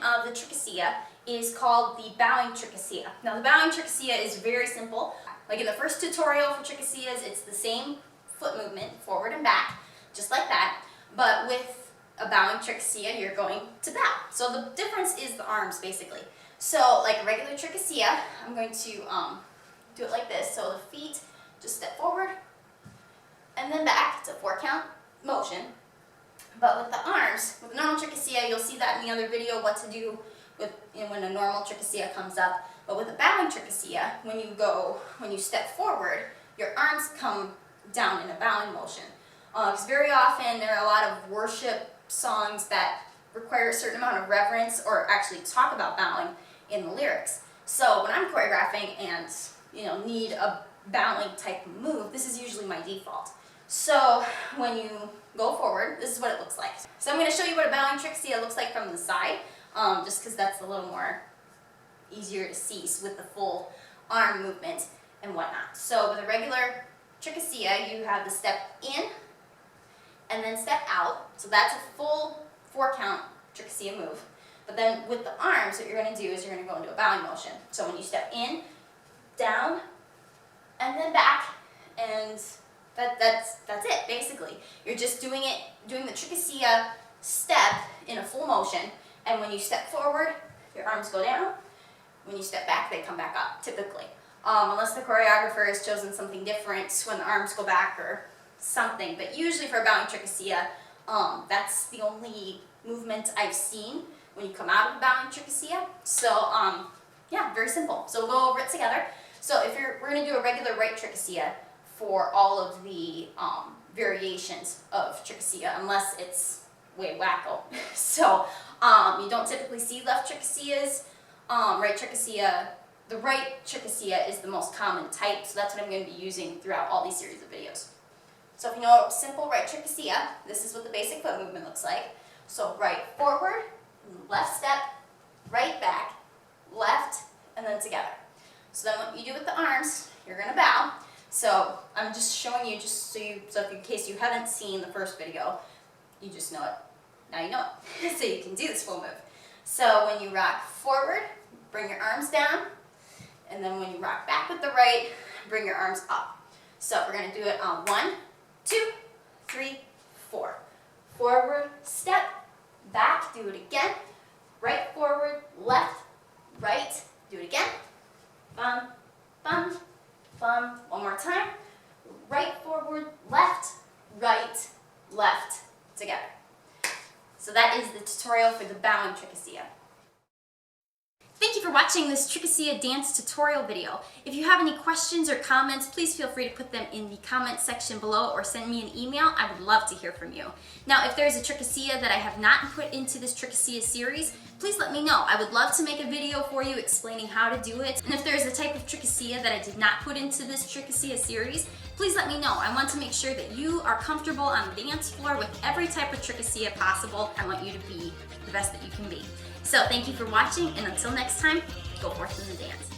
of the Tcherkessia is called the Bowing Tcherkessia. Now the Bowing Tcherkessia is very simple. Like in the first tutorial for Tcherkessias, it's the same foot movement, forward and back, just like that. But with a Bowing Tcherkessia, you're going to bow. So the difference is the arms, basically. So like a regular Tcherkessia, I'm going to do it like this. So the feet just step forward and then back. It's a 4-count motion. But with the arms, with a normal Tcherkessia, you'll see that in the other video, what to do with when a normal Tcherkessia comes up. But with a Bowing Tcherkessia, when you step forward, your arms come down in a bowing motion. Because very often there are a lot of worship songs that require a certain amount of reverence or actually talk about bowing in the lyrics. So when I'm choreographing and need a bowing type move, this is usually my default. So when you go forward, this is what it looks like. So I'm going to show you what a Bowing Tcherkessia looks like from the side, just because that's a little more easier to see with the full arm movement and whatnot. So with a regular Tcherkessia, you have the step in and then step out. So that's a full 4-count Tcherkessia move. But then with the arms, what you're going to do is you're going to go into a bowing motion. So when you step in, down, and then back, and that's it, basically. You're just doing the Tcherkessia step in a full motion, and when you step forward, your arms go down. When you step back, they come back up, typically. Unless the choreographer has chosen something different when the arms go back or something. But usually for a Bowing Tcherkessia, that's the only movement I've seen when you come out of a Bowing Tcherkessia. So, yeah, very simple. So we'll go over it together. So we're going to do a regular right Tcherkessia for all of the variations of Tcherkessia, unless it's way wacko. So you don't typically see left Tcherkessias. Right Tcherkessia, the right Tcherkessia is the most common type, so that's what I'm going to be using throughout all these series of videos. So if you know simple right Tcherkessia, this is what the basic foot movement looks like. So right forward, left step, right back, left, and then together. So then what you do with the arms, you're going to bow. So I'm just showing you, so in case you haven't seen the first video, you just know it. Now you know it. So you can do this full move. So when you rock forward, bring your arms down. And then when you rock back with the right, bring your arms up. So we're going to do it on 1, 2, 3, 4. Forward, step, back, do it again. Right, forward, left, right, do it again. Bum, bum, bum. One more time. Right, forward, left, together. So that is the tutorial for the Bowing Tcherkessia. Thank you for watching this Tcherkessia dance tutorial video. If you have any questions or comments, please feel free to put them in the comment section below or send me an email. I would love to hear from you. Now, if there's a Tcherkessia that I have not put into this Tcherkessia series, please let me know. I would love to make a video for you explaining how to do it. And if there's a type of Tcherkessia that I did not put into this Tcherkessia series, please let me know. I want to make sure that you are comfortable on the dance floor with every type of Tcherkessia possible. I want you to be the best that you can be. So thank you for watching, and until next time, go forth in the dance.